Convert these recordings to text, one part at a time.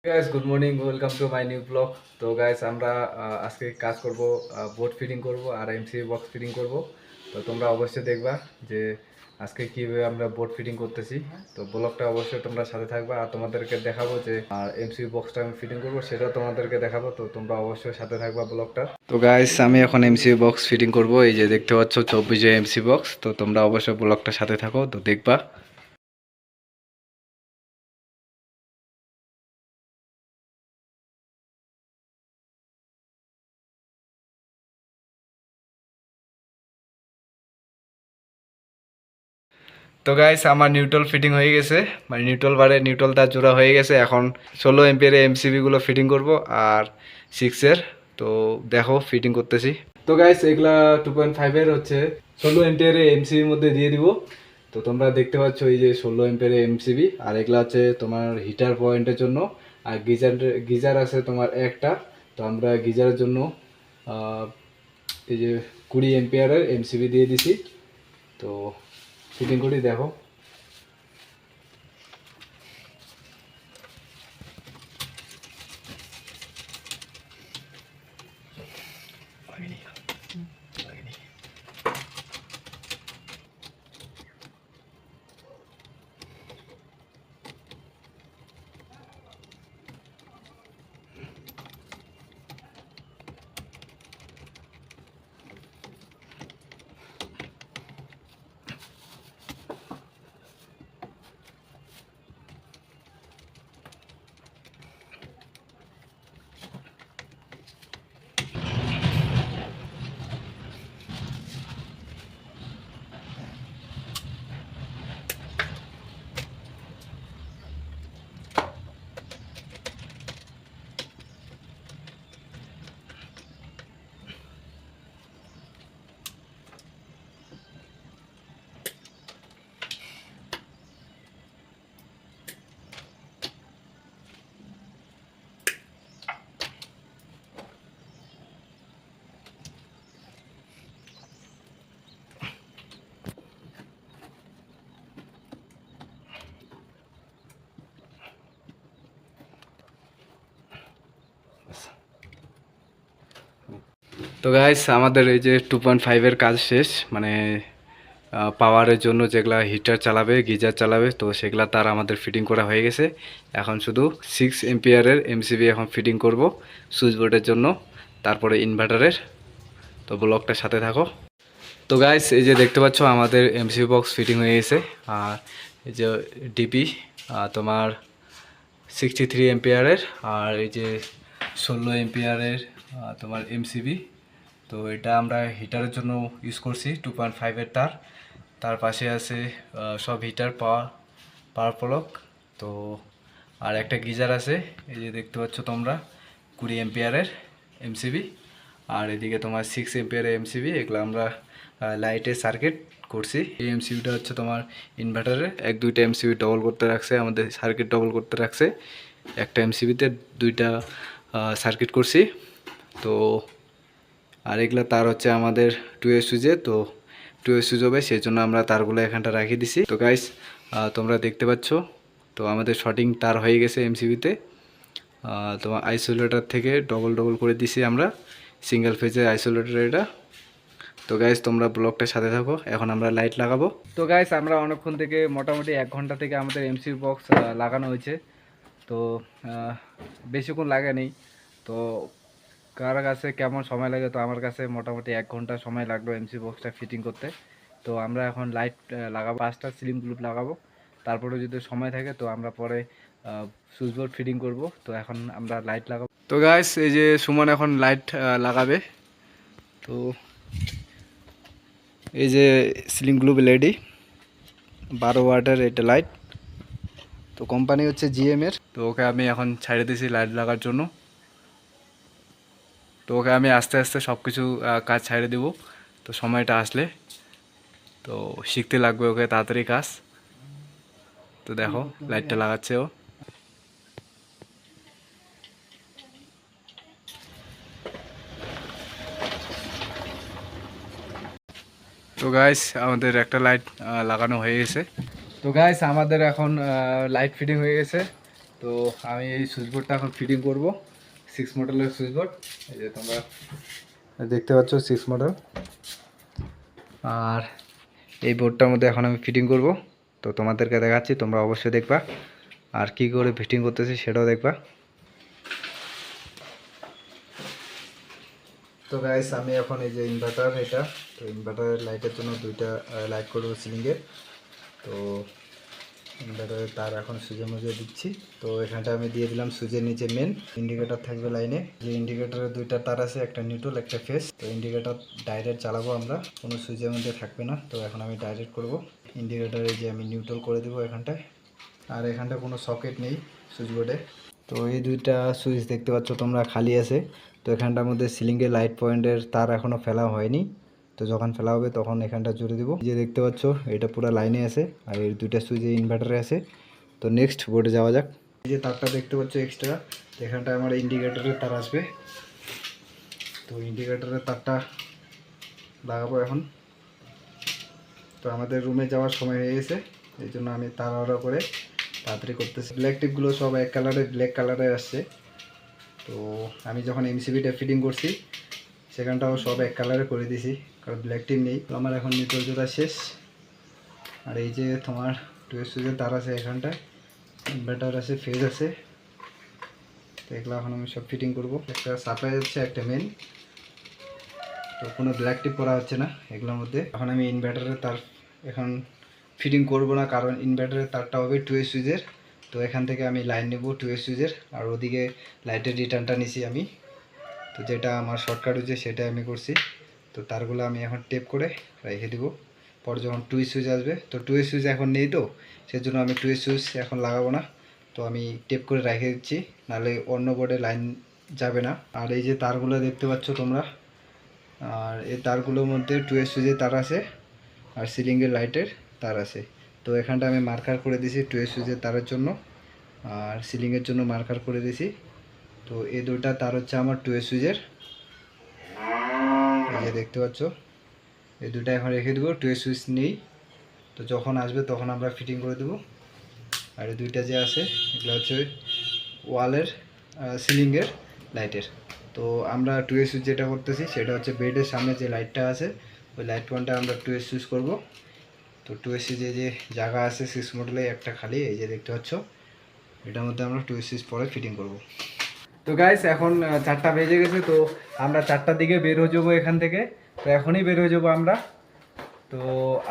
Guys good morning, welcome to my new blog. তো guys আমরা আজকে কাজ করব, বোর্ড ফিটিং করব আর এমসি বক্স ফিটিং করব। তো তোমরা অবশ্যই দেখবা যে আজকে কিভাবে আমরা বোর্ড ফিটিং করতেছি। তো ব্লগটা অবশ্যই তোমরা সাথে থাকবা আর তোমাদেরকে দেখাবো যে এমসি বক্সটা আমি ফিটিং করব, সেটাও তোমাদেরকে দেখাবো। তো তোমরা অবশ্যই সাথে থাকবা ব্লগটা। তো গাইস আমি এখন এমসি বক্স ফিটিং করব। এই যে দেখতে পাচ্ছ 24 এমসি বক্স। তো তোমরা অবশ্যই ব্লগটা সাথে থাকো, তো দেখবা। তো গাইস আমার নিউট্রাল ফিটিং হয়ে গেছে, মানে নিউট্রাল বারে নিউট্রাল তার জোড়া হয়ে গেছে। এখন 16 এমপিয়ার এমসিবিগুলো ফিটিং করব আর 6-এর। তো দেখো ফিটিং করতেছি। তো গাইস এগুলা 2.5-এর হচ্ছে 16 এমপিয়ার এমসিবির মধ্যে দিয়ে দিব। তো তোমরা দেখতে পাচ্ছ এই যে 16 এমপিয়ার এমসিবি, আর এগুলা হচ্ছে তোমার হিটার পয়েন্টের জন্য। আর গিজার গিজার আছে তোমার একটা। তো আমরা গিজারের জন্য আহ, এই যে 20 এমপিয়ারের এমসিবি দিয়ে দিছি। তো ফিটিং করি, দেখো। তো গাইস আমাদের এই যে 2.5-এর কাজ শেষ, মানে পাওয়ারের জন্য যেগুলা হিটার চালাবে, গিজার চালাবে, তো সেগুলা তার আমাদের ফিটিং করা হয়ে গেছে। এখন শুধু 6 এমপিয়ারের এমসিবি এখন ফিটিং করব সুইচ বোর্ডের জন্য, তারপরে ইনভার্টারের। তো ব্লকটার সাথে থাকো। তো গাইস এই যে দেখতে পাচ্ছ আমাদের এমসিবি বক্স ফিটিং হয়ে গেছে। আর এই যে ডিপি তোমার 63 এমপিয়ারের, আর এই যে 16 এমপিয়ারের তোমার এমসিবি। তো এটা আমরা হিটারের জন্য ইউজ করছি 2.5-এর তার। তার পাশে আছে সব হিটার পাওয়ার পাওয়ার প্লাগ। তো আর একটা গিজার আছে, এই যে দেখতে পাচ্ছ তোমরা 20 এমপিয়ারের এমসিবি। আর এদিকে তোমার 6 এমপিয়ারের এমসিবি। এগুলো আমরা লাইটের সার্কিট করছি। এই এমসিবিটা হচ্ছে তোমার ইনভার্টারে এক দুইটা এমসিবি ডবল করতে রাখছে, আমাদের সার্কিট ডবল করতে রাখছে। একটা এমসিবিতে দুইটা সার্কিট করছি। তো আর এগুলা তার হচ্ছে আমাদের 2 এর সুইচে, তো 2 এর সুইচ হবে, সেই জন্য আমরা তারগুলো এখানটা রাখিয়ে দিছি। তো গাইস তোমরা দেখতে পাচ্ছ তো আমাদের শর্টিং তার হয়ে গেছে এমসিবিতে। তোমার আইসোলেটর থেকে ডবল ডবল করে দিছি আমরা, সিঙ্গেল ফেজের আইসোলেটর এটা। তো গাইস তোমরা ব্লকটার সাথে থাকো, এখন আমরা লাইট লাগাবো। তো গাইস আমরা অনেকক্ষণ থেকে, মোটামুটি 1 ঘন্টা থেকে আমাদের এমসিবি বক্স লাগানো হয়েছে। তো বেশিক্ষণ লাগেনি। তো কার কাছে কেমন সময় লাগে, তো আমার কাছে মোটামুটি 1 ঘন্টা সময় লাগলো এমসি বক্সটা ফিটিং করতে। তো আমরা এখন লাইট লাগাবো, 5টা সিলিং গ্লুপ লাগাবো। তারপরে যদি সময় থাকে তো আমরা পরে সুইচ বোর্ড ফিটিং করব। তো এখন আমরা লাইট লাগাবো। তো গাইস এই যে সুমন এখন লাইট লাগাবে। তো এই যে সিলিং গ্লুপ এলইডি 12 ওয়াটের এটা লাইট। তো কোম্পানি হচ্ছে জিএম এর। তো ওকে আমি এখন ছাড়ে দিয়েছি লাইট লাগার জন্য। তো ওকে আমি আস্তে আস্তে সব কিছু কাজ ছাড়ে দেবো। তো সময়টা আসলে তো শিখতে লাগবে ওকে তাড়াতাড়ি কাজ। তো দেখো লাইটটা লাগাচ্ছে ও। তো গাইস আমাদের একটা লাইট লাগানো হয়ে গেছে। তো গাইস আমাদের এখন লাইট ফিটিং হয়ে গেছে। তো আমি এই সুইচ বোর্ডটা এখন ফিটিং করব 6 মডেলের সুইচ বোর্ড। এই যে তোমরা দেখতে পাচ্ছ 6 মডেল। আর এই বোর্ডটার মধ্যে এখন আমি ফিটিং করব, তো তোমাদেরকে দেখাচ্ছি, তোমরা অবশ্যই দেখবা আর কি করে ফিটিং করতেছি সেটাও দেখবা। তো গাইস আমি এখন এই যে ইনভার্টার, এটা তো ইনভার্টারের লাইটের জন্য দুইটা লাইট করবো সিলিংয়ে। তো ইনভার্টারের তার এখন সুইচের মধ্যে দিচ্ছি। তো এখানটা আমি দিয়ে দিলাম সুইচের নিচে মেন ইন্ডিকেটর থাকবে লাইনে, যে ইন্ডিকেটরের দুইটা তার আছে, একটা নিউট্রাল একটা ফেস। তো ইন্ডিকেটর ডাইরেক্ট চালাবো আমরা, কোনো সুইচের মধ্যে থাকবে না। তো এখন আমি ডাইরেক্ট করব ইন্ডিকেটরে, যে আমি নিউট্রাল করে দেবো এখানটায়। আর এখানটা কোনো সকেট নেই সুইচ বোর্ডে। তো এই দুইটা সুইচ দেখতে পাচ্ছ তোমরা খালি আছে। তো এখানটার মধ্যে সিলিংয়ে লাইট পয়েন্টের তার এখনও ফেলা হয়নি, তো যখন ফেলা হবে তখন এখানটা জুড়ে দিব। যে দেখতে পাচ্ছ এটা পুরো লাইনে আছে, আর এই দুইটা সুইচ ইনভার্টারে আছে। তো নেক্সট বোর্ডে যাওয়া যাক। এই যে তারটা দেখতে পাচ্ছ এক্সট্রা, তো এখানটা আমার ইন্ডিকেটরের তার আসবে। তো ইন্ডিকেটরের তারটা লাগাবো এখন। তো আমাদের রুমে যাওয়ার সময় হয়ে গেছে, এই জন্য আমি তাড়াহুড়ো করে তাড়াতাড়ি করতেছি। ব্ল্যাক টিপগুলো সব এক কালারে, ব্ল্যাক কালারে আসছে। তো আমি যখন এমসিবিটা ফিটিং করছি সেখানটাও সব এক কালারে করে দিছি, কারণ ব্ল্যাক টিপ নেই। তো আমার এখন নিউট্রাল জোড়া শেষ। আর এই যে তোমার 2 সুইচের তার আছে এখানটায়, ইনভার্টার আছে, ফেজ আছে। তো এগুলো এখন আমি সব ফিটিং করব। একটা সাপ্লাই হচ্ছে, একটা মেন। তো কোনো ব্ল্যাক টিপ করা হচ্ছে না এগুলোর মধ্যে। এখন আমি ইনভার্টারের তার এখন ফিটিং করব না, কারণ ইনভার্টারের তারটা হবে 2 সুইচের। তো এখান থেকে আমি লাইন নেব 2 সুইচের, আর ওদিকে লাইটের রিটার্নটা নিছি আমি। তো যেটা আমার শর্টকাট হচ্ছে সেটা আমি করছি। তো তারগুলো আমি এখন টেপ করে রেখে দিব, পরে যখন 2 সুইচ আসবে। তো 2 সুইচ এখন নেই, তো সেজন্য আমি 2 সুইচ এখন লাগাবো না। তো আমি টেপ করে রেখে দিচ্ছি, নাহলে অন্য বোর্ডে লাইন যাবে না। আর এই যে তারগুলো দেখতে পাচ্ছ তোমরা, আর এই তারগুলোর মধ্যে 2 সুইচের তার আছে, আর সিলিংয়ের লাইটের তার আছে। তো এখানটা আমি মার্কার করে দিছি 2 সুইচের তারের জন্য, আর সিলিংয়ের জন্য মার্কার করে দিছি। তো এই দুইটা তার হচ্ছে আমার 2 সুইচের, এই যে দেখতে পাচ্ছ। এই দুটো এখন রেখে দেবো, 2 সুইচ নেই। তো যখন আসবে তখন আমরা ফিটিং করে দেবো। আর এই দুইটা যে আছে এগুলো হচ্ছে ওয়ালের সিলিংয়ের লাইটের। তো আমরা 2 সুইচ যেটা করতেছি সেটা হচ্ছে বেডের সামনে যে লাইটটা আছে, ওই লাইট পয়েন্টটা আমরা 2 সুইচ করব। তো 2 সুইচে যে জায়গা আছে 6 মডেলে একটা খালি, এই যে দেখতে পাচ্ছ, এটার মধ্যে আমরা 2 সুইচ পরে ফিটিং করব। তো গাইস এখন 4টা বেজে গেছে, তো আমরা 4টার দিকে বের হয়ে যাবো এখান থেকে। তো এখনই বের হয়ে যাবো আমরা। তো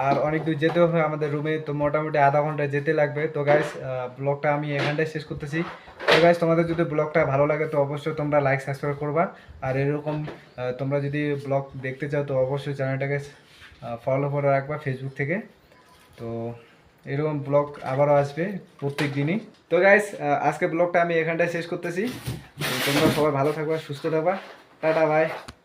আর অনেক দূর যেতে হবে আমাদের রুমে, তো মোটামুটি আধা ঘন্টা যেতে লাগবে। তো গাইস ব্লগটা আমি এখানটায় শেষ করতেছি। তো গাইস তোমাদের যদি ব্লগটা ভালো লাগে তো অবশ্যই তোমরা লাইক সাবস্ক্রাইব করবা। আর এরকম তোমরা যদি ব্লগ দেখতে চাও তো অবশ্যই চ্যানেলটাকে ফলো করে রাখবা ফেসবুক থেকে। তো এরকম ব্লগ আবারও আসবে প্রত্যেক দিনই। তো গাইস আজকে ব্লগটা আমি এখানটায় শেষ করতেছি। তো তোমরা সবাই ভালো থাকবা, সুস্থ থাকবা। Tata, by.